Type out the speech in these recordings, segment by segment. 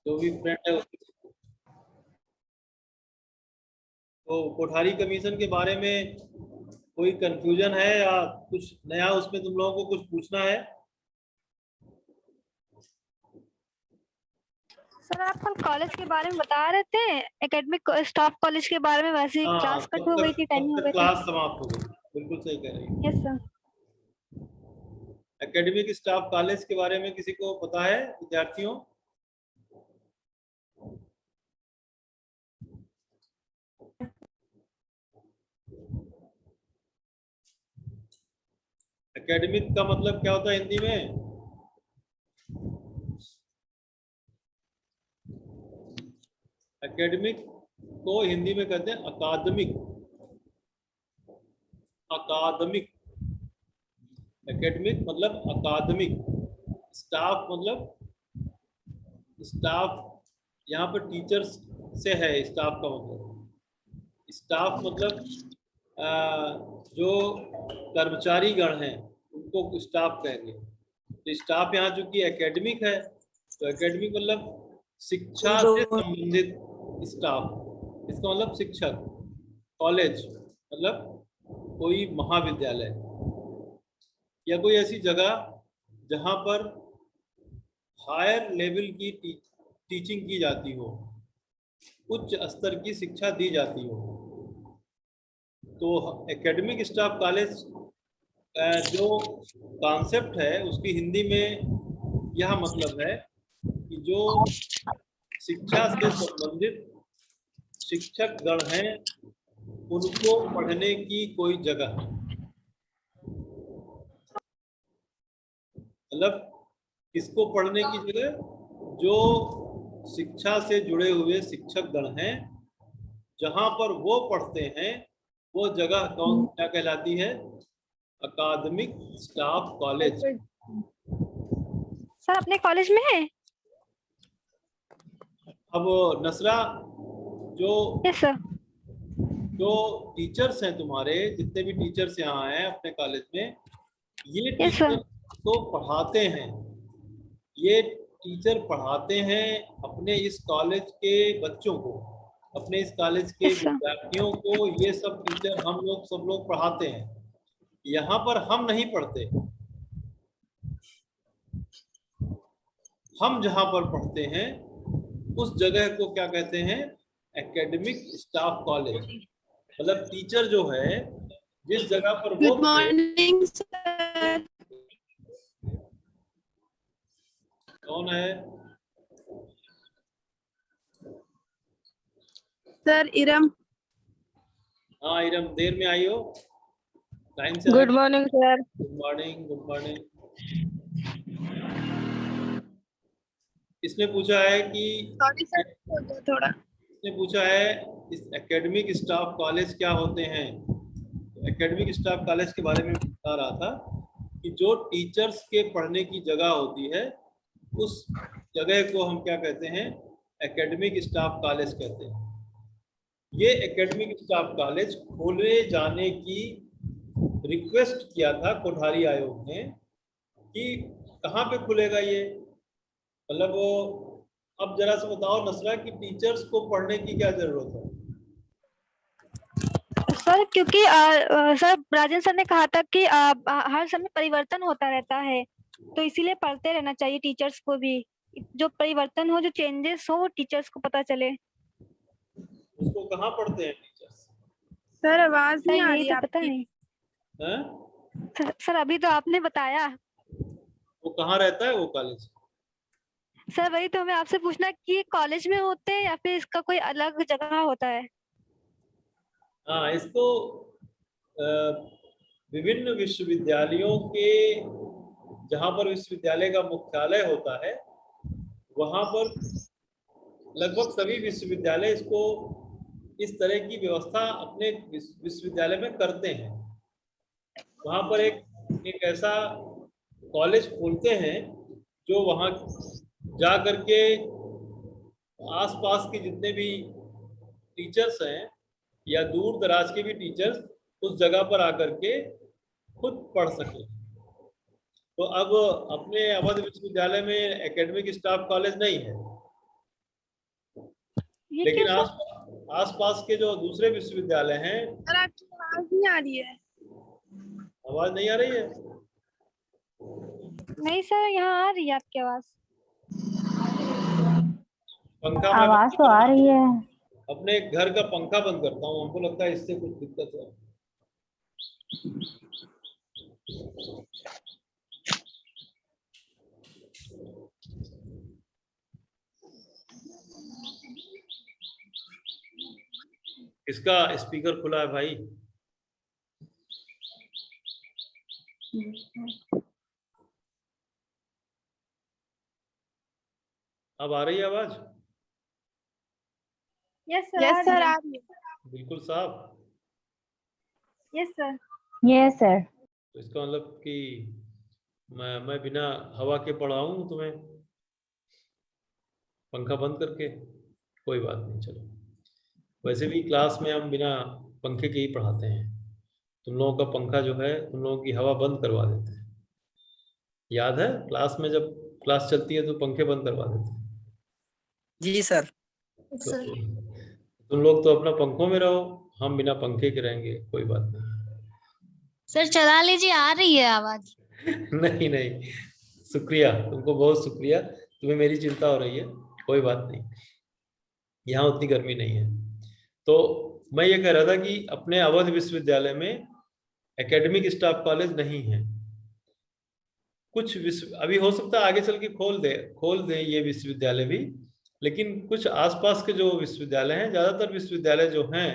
जो भी फ्रेंड है तो कोठारी कमीशन के बारे में कोई कंफ्यूजन है या कुछ नया उसमें तुम लोगों को कुछ पूछना है? सर आप कल कॉलेज के बारे में बता रहे थे, एकेडमिक स्टाफ कॉलेज के बारे में, वैसे ही क्लास कट हो गई थी, टाइमिंग हो गई थी। क्लास समाप्त हो गई, बिल्कुल सही कह रही है। Yes sir. Academic staff college के बारे में किसी को पता है विद्यार्थियों? एकेडमिक का मतलब क्या होता है हिंदी में? एकेडमिक को हिंदी में कहते हैं अकादमिक। अकादमिक, एकेडमिक मतलब अकादमिक। स्टाफ मतलब स्टाफ, यहाँ पर टीचर्स से है स्टाफ का मतलब। स्टाफ मतलब जो कर्मचारी गण हैं उनको स्टाफ कहेंगे। तो स्टाफ यहाँ चूंकि एकेडमिक है तो एकेडमिक मतलब शिक्षा से संबंधित स्टाफ, इसका मतलब शिक्षक। कॉलेज मतलब कोई महाविद्यालय या कोई ऐसी जगह जहां पर हायर लेवल की टीचिंग की जाती हो, उच्च स्तर की शिक्षा दी जाती हो। तो एकेडमिक स्टाफ कॉलेज जो कॉन्सेप्ट है उसकी हिंदी में यह मतलब है कि जो शिक्षा से संबंधित शिक्षक गण हैं उनको पढ़ने की कोई जगह, मतलब किसको पढ़ने की जगह? जो शिक्षा से जुड़े हुए शिक्षक गण हैं जहां पर वो पढ़ते हैं वो जगह कौन क्या कहलाती है? अकादमिक स्टाफ कॉलेज। सर अपने कॉलेज में है? अब नसरा, जो यस सर। जो टीचर्स हैं तुम्हारे, जितने भी टीचर्स यहाँ हैं अपने कॉलेज में, ये यस टीचर सर। तो पढ़ाते हैं। ये टीचर पढ़ाते हैं अपने इस कॉलेज के बच्चों को, अपने इस कॉलेज के यस सर। विद्यार्थियों को। ये सब टीचर हम लोग सब लोग पढ़ाते हैं। यहाँ पर हम नहीं पढ़ते। हम जहाँ पर पढ़ते हैं उस जगह को क्या कहते हैं? Academic staff college. मतलब टीचर जो है जिस जगह पर वो गुड मॉर्निंग सर। कौन है? सर इरम। हाँ इरम, देर में आई हो, टाइम से। Good morning sir. Good morning, good morning. इसने पूछा है कि सॉरी सर, थोड़ा। इसने पूछा है इस एकेडमिक स्टाफ कॉलेज क्या होते हैं। तो एकेडमिक स्टाफ कॉलेज के बारे में बता रहा था कि जो टीचर्स के पढ़ने की जगह होती है उस जगह को हम क्या कहते हैं? एकेडमिक स्टाफ कॉलेज कहते हैं। ये एकेडमिक स्टाफ कॉलेज खोले जाने की रिक्वेस्ट किया था कोठारी आयोग ने कि कहाँ पे खुलेगा ये, मतलब वो। अब जरा से बताओ नसरा कि टीचर्स को पढ़ने की क्या जरूरत है? सर क्योंकि सर राजन सर ने कहा था कि हर समय परिवर्तन होता रहता है, तो इसीलिए पढ़ते रहना चाहिए टीचर्स को भी। जो परिवर्तन हो, जो चेंजेस हो, वो टीचर्स को पता चले। उसको कहाँ पढ़ते हैं टीचर्स? सर आवाज सर नहीं आ यही रही तो पता आपकी। नहीं। हैं? सर अभी तो आपने बताया। वो कहाँ रहता है वो कॉलेज? सर वही तो हमें आपसे पूछना कि कॉलेज में होते हैं या फिर इसका कोई अलग जगह होता है। हाँ, इसको विभिन्न विश्वविद्यालयों के, जहाँ पर विश्वविद्यालय का मुख्यालय होता है वहाँ पर लगभग सभी विश्वविद्यालय इसको, इस तरह की व्यवस्था अपने विश्वविद्यालय में करते हैं। वहाँ पर एक ऐसा कॉलेज खोलते हैं जो वहाँ जा करके आसपास के जितने भी टीचर्स हैं या दूर दराज के भी टीचर्स उस जगह पर आकर के खुद पढ़ सके। तो अब अपने अवध विश्वविद्यालय में एकेडमिक स्टाफ कॉलेज नहीं है, ये लेकिन क्यों सर? आसपास के जो दूसरे विश्वविद्यालय हैं, सर आपकी आवाज नहीं आ रही है। आवाज नहीं आ रही है? नहीं सर, यहाँ आ रही है आपकी आवाज। पंखा मैं आवाज तो आ रही है। अपने घर का पंखा बंद करता हूँ, हमको लगता है इससे कुछ दिक्कत है। इसका स्पीकर खुला है भाई। अब आ रही है आवाज? यस सर, यस सर आ रही है। बिल्कुल साफ। Yes sir. Yes sir. तो इसका मतलब कि मैं बिना हवा के पढ़ाऊं तुम्हें पंखा बंद करके? कोई बात नहीं, चलो। वैसे भी क्लास में हम बिना पंखे के ही पढ़ाते हैं। तुम लोगों का पंखा जो है, तुम लोगों की हवा बंद करवा देते हैं। याद है क्लास में जब क्लास चलती है तो पंखे बंद करवा देते हैं? जी सर। तो तुम लोग तो अपना पंखों में रहो, हम बिना पंखे के रहेंगे, कोई बात नहीं। सर चला लीजिए, आ रही है आवाज। नहीं नहीं, शुक्रिया, तुमको बहुत शुक्रिया, तुम्हें मेरी चिंता हो रही है, कोई बात नहीं, यहाँ उतनी गर्मी नहीं है। तो मैं ये कह रहा था कि अपने अवध विश्वविद्यालय में एकेडमिक स्टाफ कॉलेज नहीं है। कुछ अभी हो सकता है आगे चल के खोल दे ये विश्वविद्यालय भी, लेकिन कुछ आसपास के जो विश्वविद्यालय हैं, ज़्यादातर विश्वविद्यालय जो हैं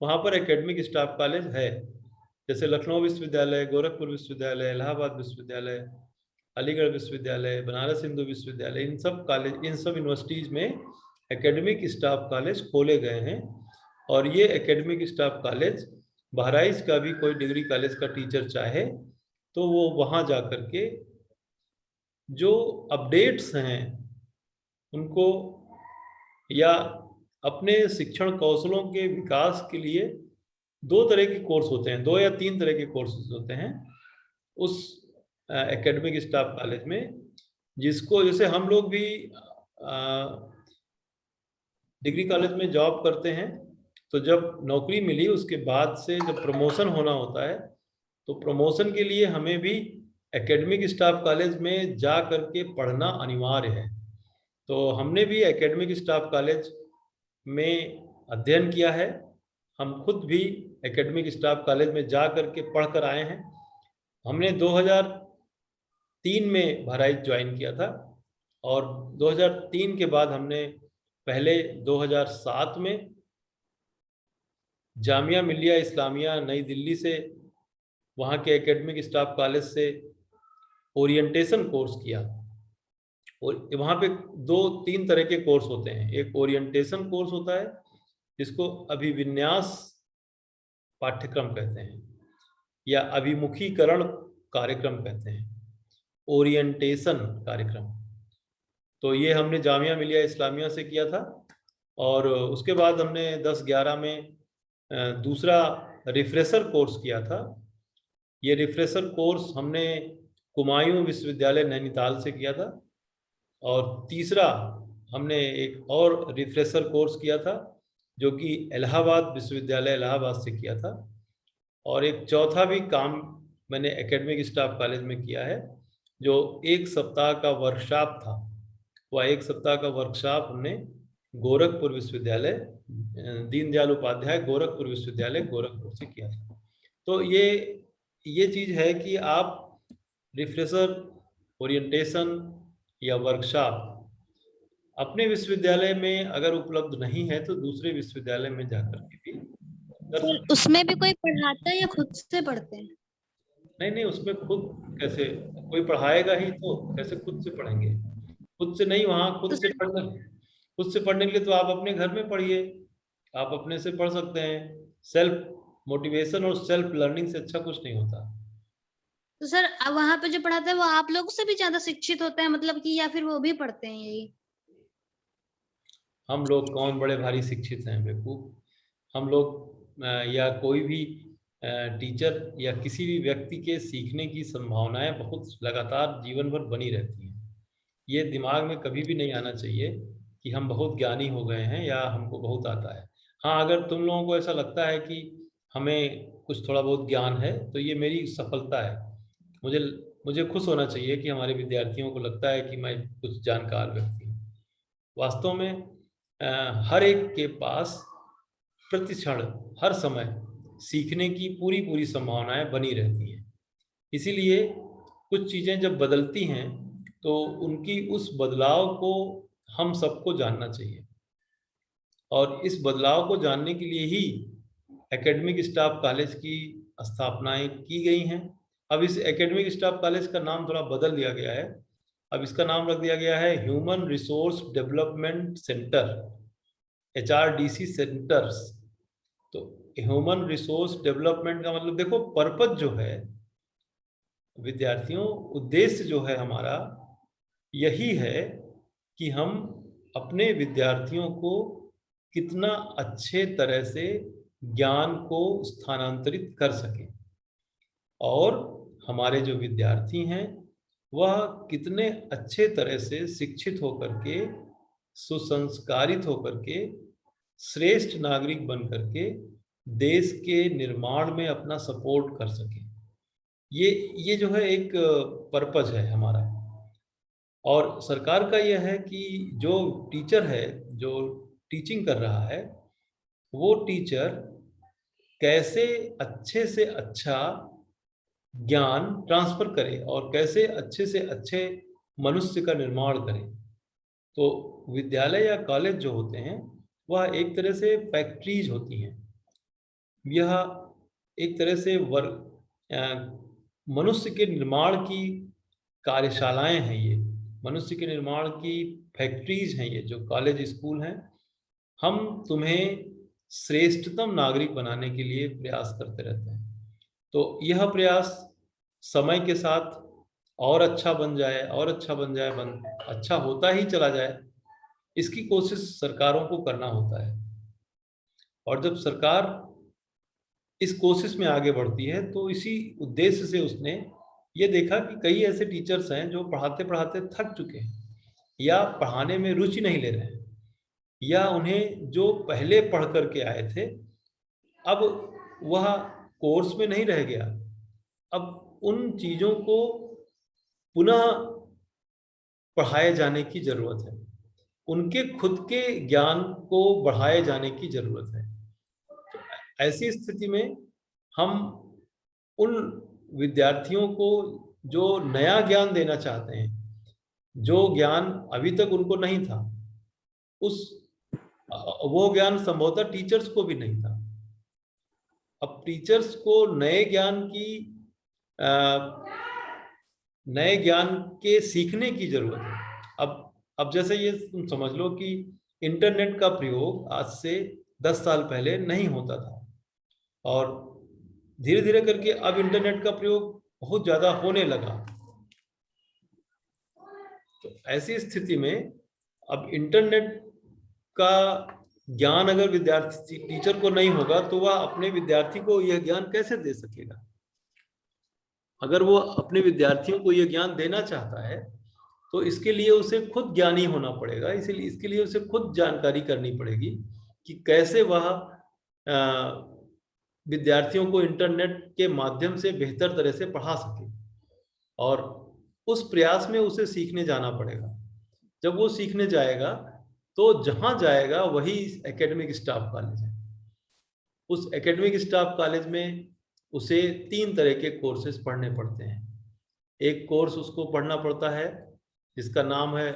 वहाँ पर एकेडमिक स्टाफ कॉलेज है। जैसे लखनऊ विश्वविद्यालय, गोरखपुर विश्वविद्यालय, इलाहाबाद विश्वविद्यालय, अलीगढ़ विश्वविद्यालय, बनारस हिंदू विश्वविद्यालय, इन सब यूनिवर्सिटीज़ में एकेडमिक स्टाफ कॉलेज खोले गए हैं। और ये एकेडमिक स्टाफ कॉलेज बहराइच का भी कोई डिग्री कॉलेज का टीचर चाहे तो वो वहाँ जा कर के जो अपडेट्स हैं उनको, या अपने शिक्षण कौशलों के विकास के लिए 2 तरह के कोर्स होते हैं, 2 या 3 तरह के कोर्सेज होते हैं उस एकेडमिक स्टाफ कॉलेज में, जिसको जैसे हम लोग भी डिग्री कॉलेज में जॉब करते हैं, तो जब नौकरी मिली उसके बाद से जब प्रमोशन होना होता है तो प्रमोशन के लिए हमें भी एकेडमिक स्टाफ कॉलेज में जा करके पढ़ना अनिवार्य है। तो हमने भी एकेडमिक स्टाफ कॉलेज में अध्ययन किया है, हम खुद भी एकेडमिक स्टाफ कॉलेज में जा करके पढ़ कर आए हैं। हमने 2003 में बहराइच ज्वाइन किया था और 2003 के बाद हमने पहले 2007 में जामिया मिलिया इस्लामिया नई दिल्ली से, वहाँ के एकेडमिक स्टाफ कॉलेज से ओरिएंटेशन कोर्स किया। और वहाँ पे 2-3 तरह के कोर्स होते हैं। एक ओरिएंटेशन कोर्स होता है जिसको अभिविन्यास पाठ्यक्रम कहते हैं या अभिमुखीकरण कार्यक्रम कहते हैं, ओरिएंटेशन कार्यक्रम। तो ये हमने जामिया मिलिया इस्लामिया से किया था। और उसके बाद हमने 10-11 में दूसरा रिफ्रेशर कोर्स किया था। ये रिफ्रेशर कोर्स हमने कुमायूं विश्वविद्यालय नैनीताल से किया था। और तीसरा हमने एक और रिफ्रेशर कोर्स किया था जो कि इलाहाबाद विश्वविद्यालय इलाहाबाद से किया था। और एक चौथा भी काम मैंने एकेडमिक स्टाफ कॉलेज में किया है जो 1 सप्ताह का वर्कशॉप था। वह 1 सप्ताह का वर्कशॉप हमने गोरखपुर विश्वविद्यालय, दीनदयाल उपाध्याय गोरखपुर विश्वविद्यालय गोरखपुर से किया था। तो ये चीज़ है कि आप रिफ्रेशर, ओरिएंटेशन या वर्कशॉप अपने विश्वविद्यालय में अगर उपलब्ध नहीं है तो दूसरे विश्वविद्यालय में जाकर के भी कर सकते हैं। उसमें भी कोई पढ़ाता है या खुद से पढ़ते हैं? नहीं, उसमें खुद कैसे, कोई पढ़ाएगा ही तो कैसे खुद से पढ़ेंगे? खुद से नहीं, वहाँ खुद से पढ़ने के लिए तो आप अपने घर में पढ़िए, आप अपने से पढ़ सकते हैं। सेल्फ मोटिवेशन और सेल्फ लर्निंग से अच्छा कुछ नहीं होता। तो सर वहाँ पे जो पढ़ाते हैं वो आप लोगों से भी ज्यादा शिक्षित होते हैं मतलब कि, या फिर वो भी पढ़ते हैं यही? हम लोग कौन बड़े भारी शिक्षित हैं बेवकूफ? हम लोग या कोई भी टीचर या किसी भी व्यक्ति के सीखने की संभावनाएं बहुत लगातार जीवन भर बनी रहती हैं। ये दिमाग में कभी भी नहीं आना चाहिए कि हम बहुत ज्ञानी हो गए हैं या हमको बहुत आता है। हाँ, अगर तुम लोगों को ऐसा लगता है कि हमें कुछ थोड़ा बहुत ज्ञान है तो ये मेरी सफलता है। मुझे मुझे खुश होना चाहिए कि हमारे विद्यार्थियों को लगता है कि मैं कुछ जानकार व्यक्ति हूँ। वास्तव में हर एक के पास प्रति क्षण हर समय सीखने की पूरी पूरी संभावनाएं बनी रहती हैं। इसीलिए कुछ चीज़ें जब बदलती हैं तो उनकी उस बदलाव को हम सबको जानना चाहिए, और इस बदलाव को जानने के लिए ही एकेडमिक स्टाफ कॉलेज की स्थापनाएं की गई हैं। अब इस एकेडमिक स्टाफ कॉलेज का नाम थोड़ा बदल दिया गया है। अब इसका नाम रख दिया गया है human resource development centre, HRDC centres. तो ह्यूमन रिसोर्स डेवलपमेंट का मतलब देखो, पर्पज जो है विद्यार्थियों, उद्देश्य जो है हमारा यही है कि हम अपने विद्यार्थियों को कितना अच्छे तरह से ज्ञान को स्थानांतरित कर सकें, और हमारे जो विद्यार्थी हैं वह कितने अच्छे तरह से शिक्षित होकर के, सुसंस्कारित होकर के, श्रेष्ठ नागरिक बन करके देश के निर्माण में अपना सपोर्ट कर सकें। ये जो है एक पर्पज है हमारा। और सरकार का यह है कि जो टीचर है, जो टीचिंग कर रहा है, वो टीचर कैसे अच्छे से अच्छा ज्ञान ट्रांसफर करे और कैसे अच्छे से अच्छे मनुष्य का निर्माण करे। तो विद्यालय या कॉलेज जो होते हैं वह एक तरह से फैक्ट्रीज होती हैं। यह एक तरह से मनुष्य के निर्माण की कार्यशालाएं हैं। ये मनुष्य के निर्माण की फैक्ट्रीज हैं, ये जो कॉलेज स्कूल हैं। हम तुम्हें श्रेष्ठतम नागरिक बनाने के लिए प्रयास करते रहते हैं। तो यह प्रयास समय के साथ और अच्छा बन जाए, और अच्छा बन जाए, अच्छा होता ही चला जाए, इसकी कोशिश सरकारों को करना होता है। और जब सरकार इस कोशिश में आगे बढ़ती है तो इसी उद्देश्य से उसने ये देखा कि कई ऐसे टीचर्स हैं जो पढ़ाते पढ़ाते थक चुके हैं, या पढ़ाने में रुचि नहीं ले रहे हैं, या उन्हें जो पहले पढ़ करके आए थे अब वह कोर्स में नहीं रह गया। अब उन चीज़ों को पुनः पढ़ाए जाने की ज़रूरत है, उनके खुद के ज्ञान को बढ़ाए जाने की ज़रूरत है। तो ऐसी स्थिति में हम उन विद्यार्थियों को जो नया ज्ञान देना चाहते हैं, जो ज्ञान अभी तक उनको नहीं था, वो ज्ञान संभवतः टीचर्स को भी नहीं था। अब टीचर्स को नए ज्ञान के सीखने की जरूरत है। अब जैसे ये तुम समझ लो कि इंटरनेट का प्रयोग आज से 10 साल पहले नहीं होता था, और धीरे धीरे करके अब इंटरनेट का प्रयोग बहुत ज्यादा होने लगा। तो ऐसी स्थिति में अब इंटरनेट का ज्ञान अगर विद्यार्थी टीचर को नहीं होगा तो वह अपने विद्यार्थी को यह ज्ञान कैसे दे सकेगा। अगर वो अपने विद्यार्थियों को यह ज्ञान देना चाहता है तो इसके लिए उसे खुद ज्ञानी होना पड़ेगा। इसीलिए इसके लिए उसे खुद जानकारी करनी पड़ेगी कि कैसे वह विद्यार्थियों को इंटरनेट के माध्यम से बेहतर तरह से पढ़ा सके, और उस प्रयास में उसे सीखने जाना पड़ेगा। जब वो सीखने जाएगा तो जहां जाएगा वही एकेडमिक स्टाफ कॉलेज है। उस एकेडमिक स्टाफ कॉलेज में उसे 3 तरह के कोर्सेज पढ़ने पड़ते हैं। एक कोर्स उसको पढ़ना पड़ता है जिसका नाम है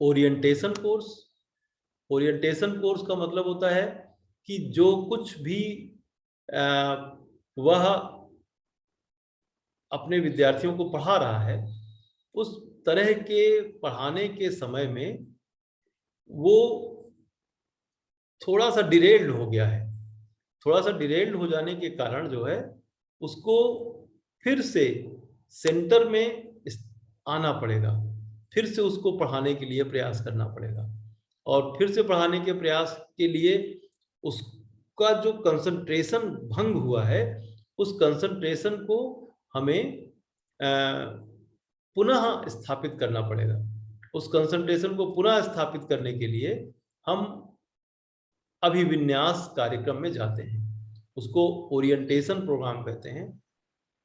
ओरिएंटेशन कोर्स। ओरिएंटेशन कोर्स का मतलब होता है कि जो कुछ भी वह अपने विद्यार्थियों को पढ़ा रहा है, उस तरह के पढ़ाने के समय में वो थोड़ा सा डिरेल्ड हो गया है। थोड़ा सा डिरेल्ड हो जाने के कारण जो है उसको फिर से सेंटर में आना पड़ेगा, फिर से उसको पढ़ाने के लिए प्रयास करना पड़ेगा, और फिर से पढ़ाने के प्रयास के लिए उसका जो कंसंट्रेशन भंग हुआ है, उस कंसंट्रेशन को हमें पुनः स्थापित करना पड़ेगा। उस कंसंट्रेशन को पुनः स्थापित करने के लिए हम अभिविन्यास कार्यक्रम में जाते हैं, उसको ओरिएंटेशन प्रोग्राम कहते हैं।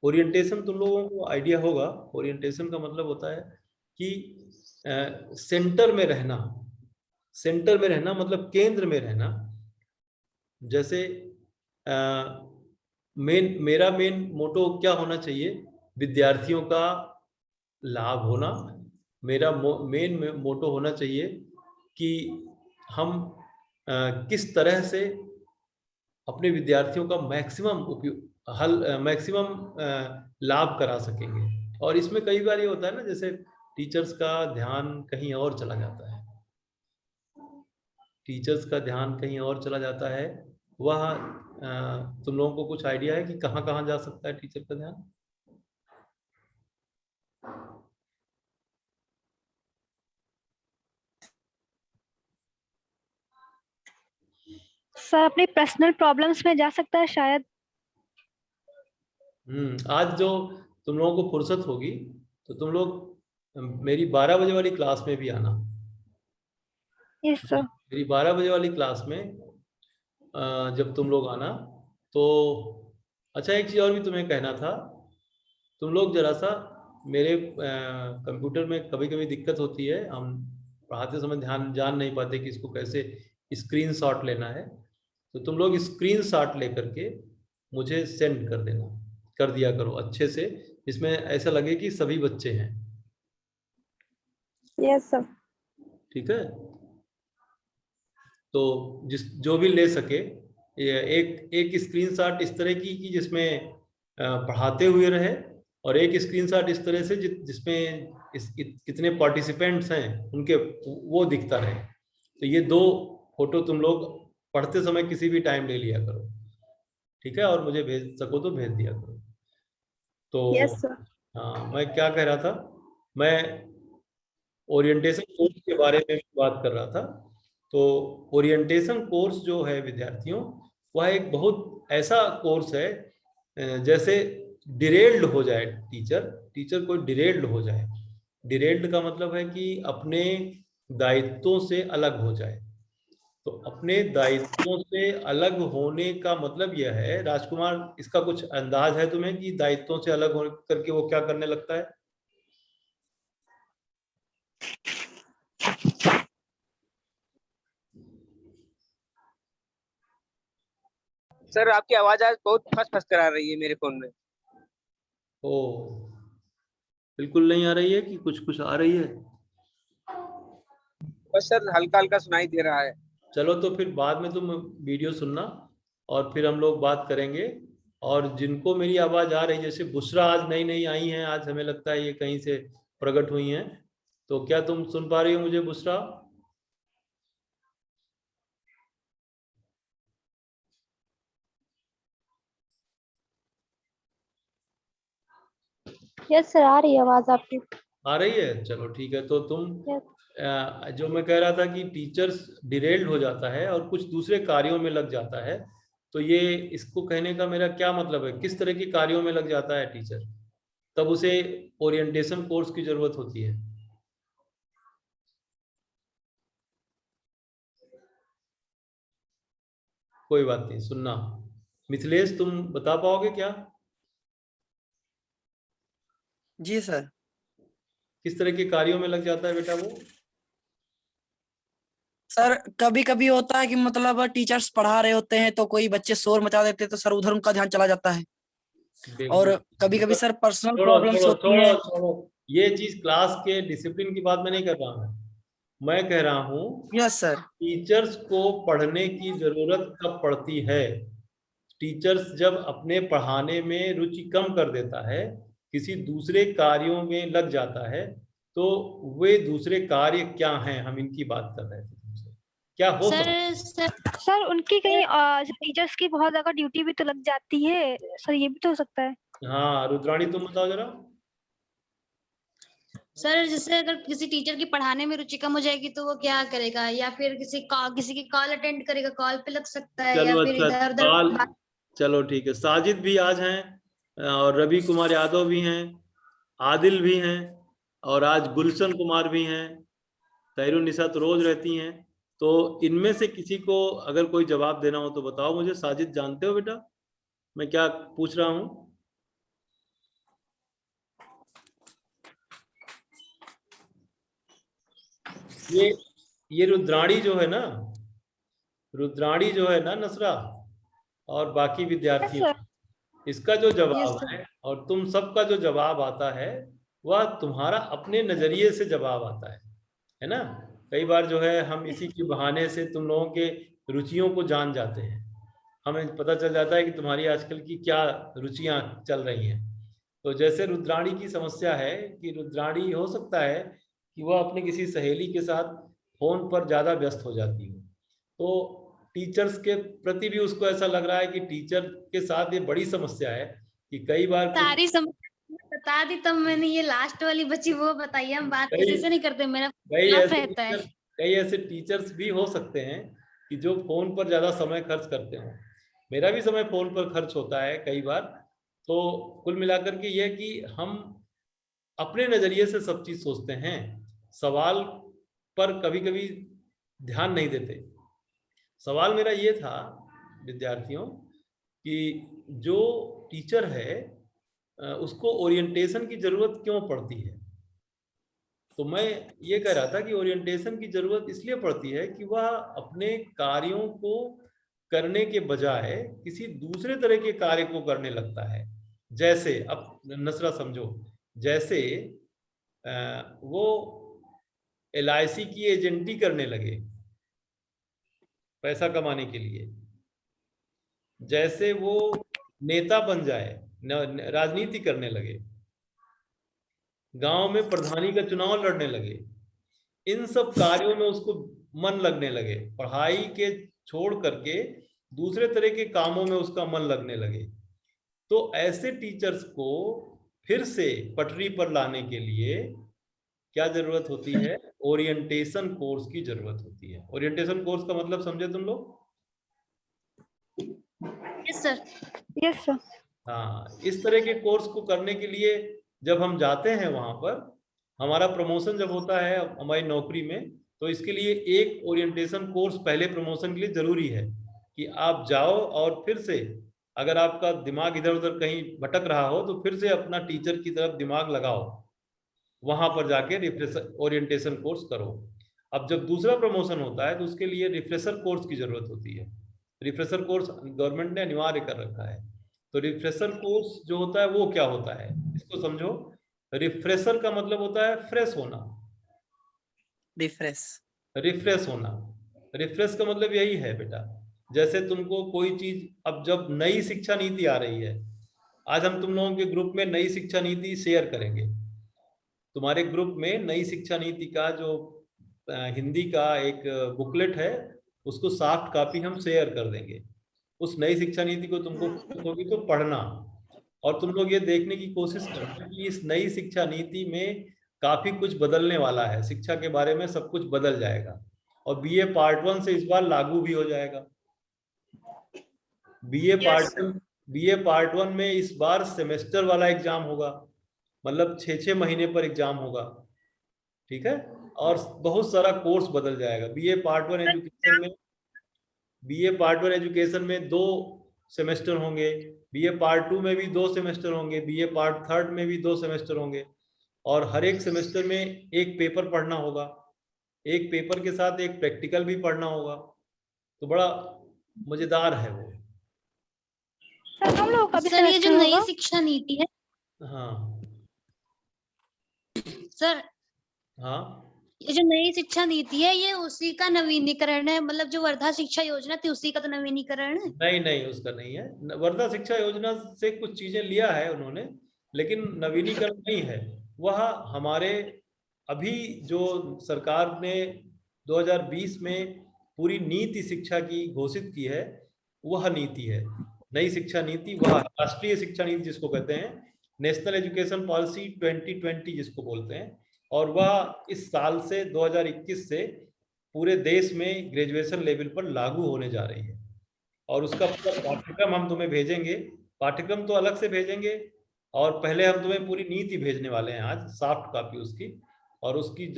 ओरिएंटेशन तुम लोगों को आइडिया होगा, ओरिएंटेशन का मतलब होता है कि सेंटर में रहना। सेंटर में रहना मतलब केंद्र में रहना। जैसे मेरा मेन मोटो क्या होना चाहिए? विद्यार्थियों का लाभ होना। मेरा मेन मोटो होना चाहिए कि हम किस तरह से अपने विद्यार्थियों का मैक्सिमम लाभ करा सकेंगे। और इसमें कई बार ये होता है ना, जैसे टीचर्स का ध्यान कहीं और चला जाता है, टीचर्स का ध्यान कहीं और चला जाता है। वह तुम लोगों को कुछ आइडिया है कि कहाँ कहाँ जा सकता है टीचर का ध्यान? सर अपनी पर्सनल प्रॉब्लम्स में जा सकता है शायद। आज जो तुम लोगों को फुर्सत होगी तो तुम लोग मेरी 12 बजे वाली क्लास में भी आना। Yes sir. मेरी 12 बजे वाली क्लास में जब तुम लोग आना तो अच्छा, एक चीज और भी तुम्हें कहना था। तुम लोग जरा सा मेरे कंप्यूटर में कभी कभी दिक्कत होती है, हम पढ़ाते समय जान नहीं पाते कि इसको कैसे स्क्रीनशॉट लेना है। तो तुम लोग स्क्रीनशॉट लेकर के मुझे सेंड कर दिया करो अच्छे से, इसमें ऐसा लगे कि सभी बच्चे हैं। Yes sir. ठीक है, तो जो भी ले सके एक स्क्रीनशॉट इस तरह की कि जिसमें पढ़ाते हुए रहे, और एक स्क्रीनशॉट इस तरह से जिसमें कितने पार्टिसिपेंट्स हैं उनके वो दिखता रहे। तो ये 2 फोटो तुम लोग पढ़ते समय किसी भी टाइम ले लिया करो, ठीक है? और मुझे भेज सको तो भेज दिया करो। तो यस सर। हाँ, मैं क्या कह रहा था, मैं ओरिएंटेशन कोर्स के बारे में बात कर रहा था। तो ओरिएंटेशन कोर्स जो है विद्यार्थियों, वह एक बहुत ऐसा कोर्स है जैसे डिरेल्ड हो जाए टीचर कोई डिरेल्ड हो जाए। डिरेल्ड का मतलब है कि अपने दायित्वों से अलग हो जाए। तो अपने दायित्वों से अलग होने का मतलब यह है, राजकुमार, इसका कुछ अंदाज है तुम्हें कि दायित्वों से अलग हो करके वो क्या करने लगता है? सर आपकी आवाज आज बहुत फंस फंस कर आ रही है मेरे फोन में। ओ, बिल्कुल नहीं आ रही है कि कुछ कुछ आ रही है? बस सर हल्का हल्का सुनाई दे रहा है। चलो तो फिर बाद में तुम वीडियो सुनना और फिर हम लोग बात करेंगे। और जिनको मेरी आवाज आ रही है, जैसे बुशरा आज नई नई आई हैं, आज हमें लगता है ये कहीं से प्रकट हुई हैं, तो क्या तुम सुन पा रही हो मुझे बुशरा? यस सर, आ रही है आवाज आपकी। आ रही है, चलो ठीक है। तो तुम यस। जो मैं कह रहा था कि टीचर्स डिरेल्ड हो जाता है और कुछ दूसरे कार्यों में लग जाता है, तो ये इसको कहने का मेरा क्या मतलब है, किस तरह के कार्यों में लग जाता है टीचर, तब उसे ओरिएंटेशन कोर्स की जरूरत होती है। कोई बात नहीं, सुनना। मिथिलेश, तुम बता पाओगे क्या जी सर। किस तरह के कार्यों में लग जाता है बेटा वो? सर कभी कभी होता है कि मतलब टीचर्स पढ़ा रहे होते हैं तो कोई बच्चे शोर मचा देते हैं तो सर उधर उनका ध्यान चला जाता है। और कभी कभी सर पर्सनल प्रॉब्लम्स होती हैं। छोड़ो, ये चीज क्लास के डिसिप्लिन की बात मैं नहीं कर रहा हूँ। मैं कह रहा हूँ यस सर। टीचर्स को पढ़ने की जरूरत कब पड़ती है? टीचर्स जब अपने पढ़ाने में रुचि कम कर देता है, किसी दूसरे कार्यों में लग जाता है, तो वे दूसरे कार्य क्या हैं, हम इनकी बात कर रहे थे तुमसे। क्या हो सकता है? सर उनकी कहीं टीचर्स की बहुत ज्यादा ड्यूटी भी तो लग जाती है सर, ये भी तो हो सकता है। हाँ रुद्राणी, तुम बताओ जरा। सर जैसे अगर किसी टीचर की पढ़ाने में रुचि कम हो जाएगी तो वो क्या करेगा, या फिर किसी की कॉल अटेंड करेगा, कॉल पे लग सकता है, या चलो फिर अच्छा, इधर उधर चलो ठीक है। साजिद भी आज हैं और रवि कुमार यादव भी हैं, आदिल भी हैं, और आज गुलशन कुमार भी हैं, तैरुनिसा तो रोज रहती हैं। तो इनमें से किसी को अगर कोई जवाब देना हो तो बताओ मुझे। साजिद जानते हो बेटा मैं क्या पूछ रहा हूँ? ये रुद्राणी जो है ना, रुद्राणी जो है ना नसरा और बाकी विद्यार्थी, इसका जो जवाब है और तुम सबका जो जवाब आता है वह तुम्हारा अपने नजरिए से जवाब आता है ना। कई बार जो है हम इसी के बहाने से तुम लोगों के रुचियों को जान जाते हैं, हमें पता चल जाता है कि तुम्हारी आजकल की क्या रुचियां चल रही हैं। तो जैसे रुद्राणी की समस्या है कि रुद्राणी हो सकता है कि वह अपनी किसी सहेली के साथ फोन पर ज्यादा व्यस्त हो जाती हो, तो टीचर्स के प्रति भी उसको ऐसा लग रहा है कि टीचर के साथ ये बड़ी समस्या है कि कई बार सारी समस्या बता दी, तब मैंने ये लास्ट वाली बची वो बताइए। हम बात किसी से नहीं करते, मेरा खिलाफ रहता है। कई ऐसे टीचर्स भी हो सकते हैं कि जो फोन पर ज्यादा समय खर्च करते हो। मेरा भी समय फोन पर खर्च होता है कई बार। तो कुल मिलाकर के ये कि हम अपने नजरिए से सब चीज सोचते हैं, सवाल पर कभी कभी ध्यान नहीं देते। सवाल मेरा ये था विद्यार्थियों कि जो टीचर है उसको ओरिएंटेशन की जरूरत क्यों पड़ती है। तो मैं ये कह रहा था कि ओरिएंटेशन की जरूरत इसलिए पड़ती है कि वह अपने कार्यों को करने के बजाय किसी दूसरे तरह के कार्य को करने लगता है। जैसे अब नसरा समझो, जैसे वो LIC की एजेंटी करने लगे पैसा कमाने के लिए, जैसे वो नेता बन जाए, राजनीति करने लगे, गांव में प्रधानी का चुनाव लड़ने लगे, इन सब कार्यों में उसको मन लगने लगे, पढ़ाई के छोड़ करके दूसरे तरह के कामों में उसका मन लगने लगे। तो ऐसे टीचर्स को फिर से पटरी पर लाने के लिए क्या जरूरत होती है? ओरिएंटेशन कोर्स की जरूरत होती है। ओरिएंटेशन कोर्स का मतलब समझे तुम लोग? Yes sir. Yes sir. हाँ, इस तरह के कोर्स को करने के लिए जब हम जाते हैं वहां पर, हमारा प्रमोशन जब होता है हमारी नौकरी में, तो इसके लिए एक ओरिएंटेशन कोर्स पहले प्रमोशन के लिए जरूरी है कि आप जाओ और फिर से अगर आपका दिमाग इधर उधर कहीं भटक रहा हो तो फिर से अपना टीचर की तरफ दिमाग लगाओ, वहां पर जाके रिफ्रेशर ओरिएंटेशन कोर्स करो। अब जब दूसरा प्रमोशन होता है तो उसके लिए रिफ्रेशर कोर्स की जरूरत होती है। रिफ्रेशर कोर्स गवर्नमेंट ने अनिवार्य कर रखा है। तो रिफ्रेशर कोर्स जो होता है वो क्या होता है इसको समझो। रिफ्रेशर का मतलब होता है फ्रेश होना, रिफ्रेश होना। रिफ्रेश का मतलब यही है बेटा, जैसे तुमको कोई चीज, अब जब नई शिक्षा नीति आ रही है, आज हम तुम लोगों के ग्रुप में नई शिक्षा नीति शेयर करेंगे। तुम्हारे ग्रुप में नई शिक्षा नीति का जो हिंदी का एक बुकलेट है उसको सॉफ्ट कॉपी हम शेयर कर देंगे। उस नई शिक्षा नीति को तुमको होगी तो पढ़ना, और तुम लोग ये देखने की कोशिश करना कि इस नई शिक्षा नीति में काफी कुछ बदलने वाला है, शिक्षा के बारे में सब कुछ बदल जाएगा और BA पार्ट 1 से इस बार लागू भी हो जाएगा। BA पार्ट 1 में इस बार सेमेस्टर वाला एग्जाम होगा, मतलब 6-6 महीने पर एग्जाम होगा, ठीक है। और बहुत सारा कोर्स बदल जाएगा। BA पार्ट 1 एजुकेशन में 2 सेमेस्टर होंगे, BA पार्ट 2 में भी 2 सेमेस्टर होंगे, BA पार्ट 3 में भी 2 सेमेस्टर होंगे, और हर एक सेमेस्टर में एक पेपर पढ़ना होगा, एक पेपर के साथ एक प्रैक्टिकल भी पढ़ना होगा। तो बड़ा मजेदार है वो। सर हम लोग अभी सर ये जो semester नई होगा? शिक्षा नीति है हाँ सर, हाँ, ये जो नई शिक्षा नीति है ये उसी का नवीनीकरण है, मतलब जो वर्धा शिक्षा योजना थी उसी का तो नवीनीकरण है। नहीं उसका नहीं है। वर्धा शिक्षा योजना से कुछ चीजें लिया है उन्होंने, लेकिन नवीनीकरण नहीं है। वह हमारे अभी जो सरकार ने 2020 में पूरी नीति शिक्षा की घोषित की है वह नीति है, नई शिक्षा नीति। वह राष्ट्रीय शिक्षा नीति जिसको कहते हैं, नेशनल एजुकेशन पॉलिसी 2020 जिसको बोलते हैं, और वह इस साल से 2021 से पूरे देश में ग्रेजुएशन लेवल पर लागू होने जा रही है। और उसका पूरा पाठ्यक्रम हम तुम्हें भेजेंगे, पाठ्यक्रम तो अलग से भेजेंगे, और पहले हम तुम्हें पूरी नीति भेजने वाले हैं आज, सॉफ्ट कॉपी उसकी, और उसकी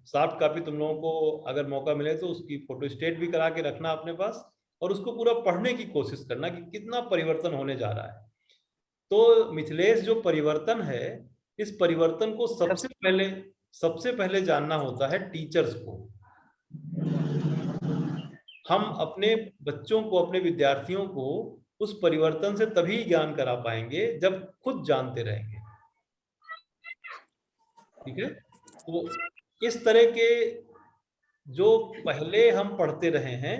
सॉफ्ट कॉपी तुम लोगों को अगर मौका मिले तो उसकी फोटो स्टेट भी करा के रखना अपने पास, और उसको पूरा पढ़ने की कोशिश करना कि कितना परिवर्तन होने जा रहा है। तो मिथिलेश, जो परिवर्तन है, इस परिवर्तन को सबसे पहले जानना होता है टीचर्स को। हम अपने बच्चों को, अपने विद्यार्थियों को उस परिवर्तन से तभी ज्ञान करा पाएंगे जब खुद जानते रहेंगे। ठीक है, तो इस तरह के जो पहले हम पढ़ते रहे हैं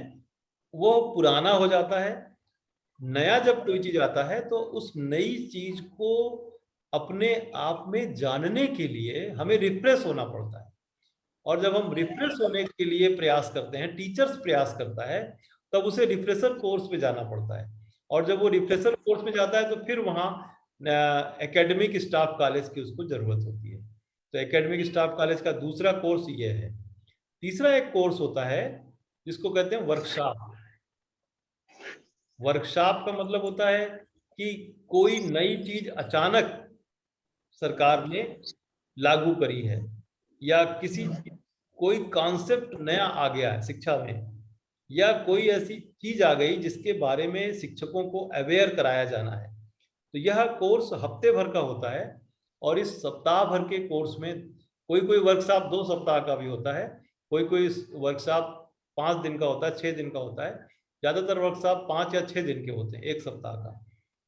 वो पुराना हो जाता है। नया जब कोई चीज आता है तो उस नई चीज को अपने आप में जानने के लिए हमें रिफ्रेश होना पड़ता है, और जब हम रिफ्रेश होने के लिए प्रयास करते हैं, टीचर्स प्रयास करता है, तब उसे रिफ्रेशर कोर्स पे जाना पड़ता है, और जब वो रिफ्रेशर कोर्स पे जाता है तो फिर वहाँ एकेडमिक स्टाफ कॉलेज की उसको जरूरत होती है। तो एकेडमिक स्टाफ कॉलेज का दूसरा कोर्स ये है। तीसरा एक कोर्स होता है जिसको कहते हैं वर्कशॉप। वर्कशॉप का मतलब होता है कि कोई नई चीज अचानक सरकार ने लागू करी है, या कोई कॉन्सेप्ट नया आ गया है शिक्षा में, या कोई ऐसी चीज आ गई जिसके बारे में शिक्षकों को अवेयर कराया जाना है। तो यह कोर्स हफ्ते भर का होता है, और इस सप्ताह भर के कोर्स में कोई वर्कशॉप 2 सप्ताह का भी होता है, कोई वर्कशॉप 5 दिन का होता है, 6 दिन का होता है। ज्यादातर वर्कशॉप 5 या 6 दिन के होते हैं, 1 सप्ताह का।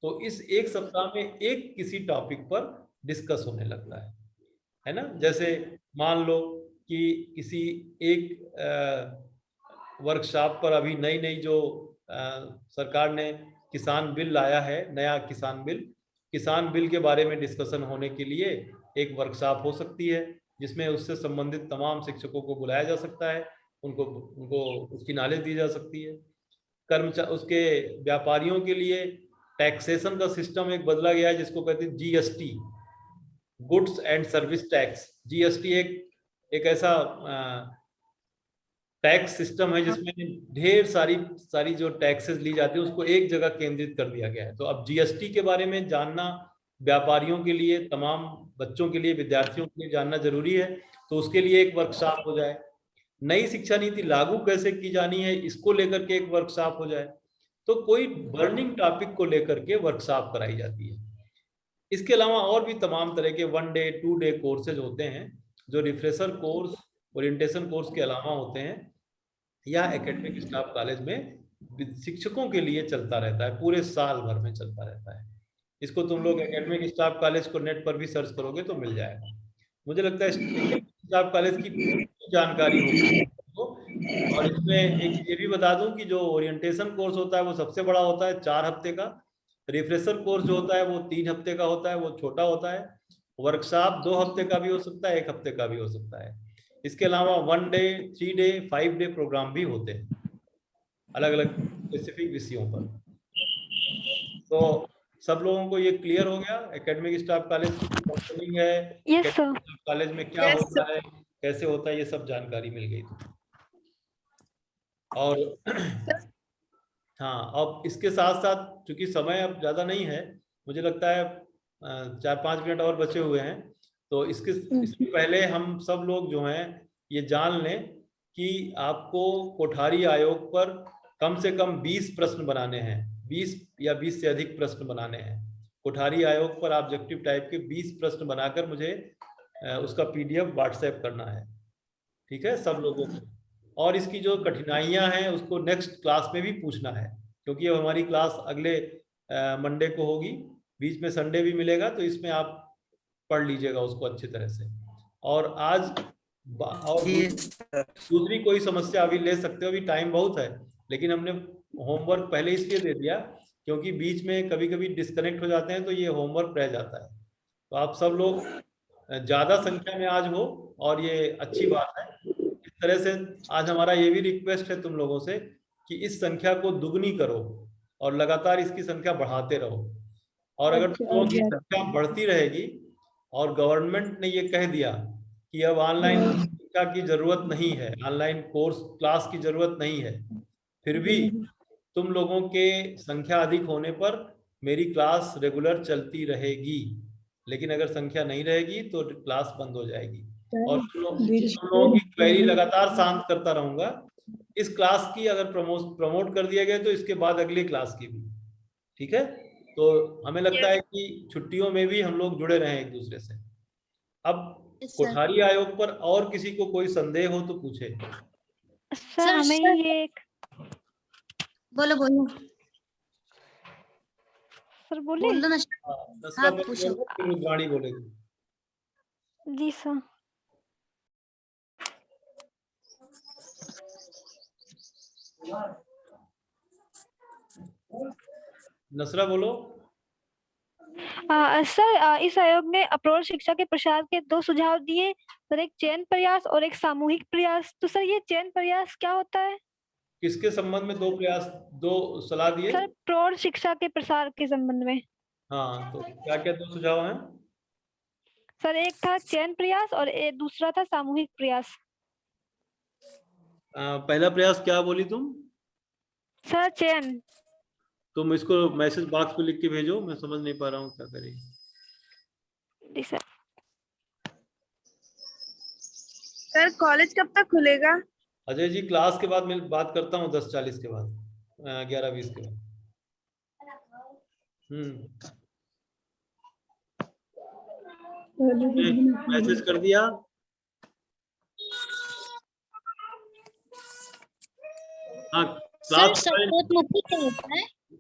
तो इस 1 सप्ताह में एक किसी टॉपिक पर डिस्कस होने लगता है ना। जैसे मान लो कि किसी एक वर्कशॉप पर अभी नई जो सरकार ने किसान बिल लाया है, नया किसान बिल के बारे में डिस्कशन होने के लिए एक वर्कशॉप हो सकती है, जिसमें उससे संबंधित तमाम शिक्षकों को बुलाया जा सकता है, उनको उसकी नॉलेज दी जा सकती है। उसके व्यापारियों के लिए टैक्सेशन का सिस्टम एक बदला गया है जिसको कहते हैं GST, goods and service tax. GST एक ऐसा टैक्स सिस्टम है जिसमें ढेर सारी जो टैक्सेस ली जाती है उसको एक जगह केंद्रित कर दिया गया है। तो अब जीएसटी के बारे में जानना व्यापारियों के लिए, तमाम बच्चों के लिए, विद्यार्थियों के लिए जानना जरूरी है। तो उसके लिए एक वर्कशॉप हो जाए। नई शिक्षा नीति लागू कैसे की जानी है, इसको लेकर के एक वर्कशॉप हो जाए। तो कोई बर्निंग टॉपिक को लेकर के वर्कशॉप कराई जाती है। इसके अलावा और भी तमाम तरह के 1 डे 2 डे कोर्सेज होते हैं जो रिफ्रेशर कोर्स, ओरिएंटेशन कोर्स के अलावा होते हैं, या एकेडमिक स्टाफ कॉलेज में शिक्षकों के लिए चलता रहता है, पूरे साल भर में चलता रहता है। इसको तुम लोग एकेडमिक स्टाफ कॉलेज को नेट पर भी सर्च करोगे तो मिल जाएगा। मुझे लगता है स्टाफ कॉलेज की जानकारी होगी। और इसमें एक ये भी बता दूं कि जो ओरिएंटेशन कोर्स होता है वो सबसे बड़ा होता है, 4 हफ्ते का। रिफ्रेशर कोर्स जो होता है वो 3 हफ्ते का होता है, वो छोटा होता है। वर्कशॉप 2 हफ्ते का भी हो सकता है, 1 हफ्ते का भी हो सकता है। इसके अलावा 1 डे 3 डे 5 डे प्रोग्राम भी होते हैं अलग अलग स्पेसिफिक विषयों पर। तो सब लोगों को ये क्लियर हो गया एकेडमिक स्टाफ कॉलेज की फंक्शनिंग है, यस सर। कॉलेज में क्या होता है, कैसे होता है, ये सब जानकारी मिल गई थी। और हाँ, अब इसके साथ साथ चूंकि समय अब ज्यादा नहीं है, मुझे लगता है 4-5 मिनट और बचे हुए हैं, तो इसके पहले हम सब लोग जो हैं ये जान लें कि आपको कोठारी आयोग पर कम से कम 20 प्रश्न बनाने हैं, 20 या 20 से अधिक प्रश्न बनाने हैं। कोठारी आयोग पर ऑब्जेक्टिव टाइप के 20 प्रश्न बनाकर मुझे उसका PDF व्हाट्सएप करना है, ठीक है, सब लोगों को। और इसकी जो कठिनाइयां हैं उसको नेक्स्ट क्लास में भी पूछना है, क्योंकि अब हमारी क्लास अगले मंडे को होगी, बीच में संडे भी मिलेगा, तो इसमें आप पढ़ लीजिएगा उसको अच्छी तरह से। और आज और दूसरी कोई समस्या अभी ले सकते हो, अभी टाइम बहुत है, लेकिन हमने होमवर्क पहले इसलिए दे दिया क्योंकि बीच में कभी कभी डिस्कनेक्ट हो जाते हैं तो ये होमवर्क रह जाता है। तो आप सब लोग ज्यादा संख्या में आज हो और ये अच्छी बात है। इस तरह से आज हमारा ये भी रिक्वेस्ट है तुम लोगों से कि इस संख्या को दुगनी करो और लगातार इसकी संख्या बढ़ाते रहो। और अगर तुम लोगों की संख्या बढ़ती रहेगी और गवर्नमेंट ने ये कह दिया कि अब ऑनलाइन शिक्षा की जरूरत नहीं है, ऑनलाइन कोर्स क्लास की जरूरत नहीं है, फिर भी तुम लोगों के संख्या अधिक होने पर मेरी क्लास रेगुलर चलती रहेगी, लेकिन अगर संख्या नहीं रहेगी तो क्लास बंद हो जाएगी। और तुम लोगों की क्वेरी लगातार शांत करता रहूंगा। इस क्लास की अगर प्रमोट कर दिया गया तो इसके बाद अगली क्लास की भी, ठीक है। तो हमें लगता है कि छुट्टियों में भी हम लोग जुड़े रहें एक दूसरे से। अब कोठारी आयोग पर और किसी को कोई संदेह हो तो पूछे। सर हमें ये एक बोलो बोलो सर बोले। बोल दो ना। नसरा हाँ, पहले पूछो। बोलो, फिर रुद्राणी बोलेगी। जी सर। नसरा बोलो। सर इस आयोग ने प्रौढ़ शिक्षा के प्रसार के 2 सुझाव दिए सर, एक चयन प्रयास और एक सामूहिक प्रयास। तो सर ये चयन प्रयास क्या होता है? किसके संबंध में 2 सलाह दिए? सर प्रौढ़ शिक्षा के प्रसार के संबंध में। हाँ, तो क्या क्या 2 सुझाव हैं? सर एक था चयन प्रयास और दूसरा था सामूहिक प्रयास। पहला प्रयास क्या बोली तुम? सर चयन। तुम इसको मैसेज बॉक्स पे लिख के भेजो, मैं समझ नहीं पा रहा हूँ क्या करें। जी सर। सर कॉलेज कब तक खुलेगा? अजय जी, क्लास के बाद मैं बात करता हूँ 10:40 के बाद, 11:20 के बाद। मैसेज कर दिया। हाँ,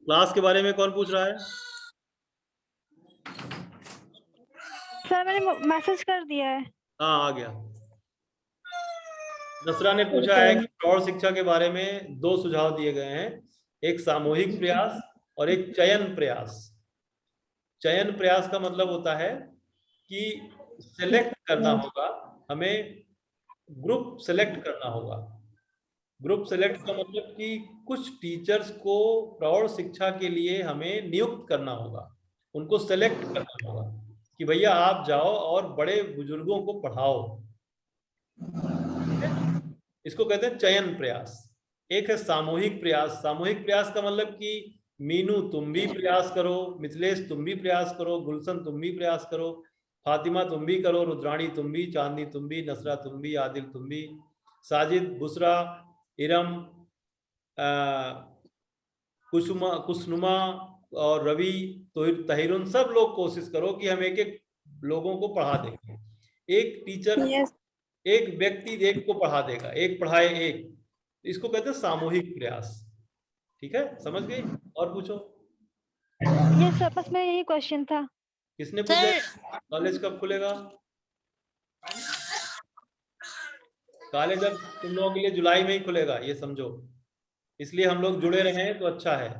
क्लास के बारे में कौन पूछ रहा है? सर मैंने मैसेज कर दिया है। हाँ, आ गया। नसरा ने पूछा है कि प्रौढ़ शिक्षा के बारे में 2 सुझाव दिए गए हैं, एक सामूहिक प्रयास और एक चयन प्रयास। चयन प्रयास का मतलब होता है कि सेलेक्ट करना होगा, हमें ग्रुप सेलेक्ट करना होगा। ग्रुप सेलेक्ट का मतलब कि कुछ टीचर्स को प्रौढ़ शिक्षा के लिए हमें नियुक्त करना होगा, उनको सेलेक्ट करना होगा कि भैया आप जाओ और बड़े बुजुर्गों को पढ़ाओ। इसको कहते हैं चयन प्रयास। एक है सामूहिक प्रयास। सामूहिक प्रयास का मतलब कि मीनू तुम भी प्रयास करो, मिथिलेश तुम भी प्रयास करो, गुलशन तुम भी प्रयास करो, फातिमा तुम भी करो, रुद्राणी तुम भी, चांदनी तुम भी, नसरा तुम भी, आदिल तुम भी, साजिद, बुसरा, इरम, कुसनुमा और रवि, तहिरुन, सब लोग कोशिश करो कि हम एक एक लोगों को पढ़ा देंगे। एक टीचर एक व्यक्ति एक को पढ़ा देगा, एक पढ़ाए एक। इसको कहते हैं सामूहिक प्रयास। ठीक है, समझ गई? और पूछो। ये सर बस मेरा यही क्वेश्चन था। किसने पूछा कॉलेज कब खुलेगा? कॉलेज अब तुम लोगों के लिए जुलाई में ही खुलेगा, ये समझो। इसलिए हम लोग जुड़े रहें तो अच्छा है।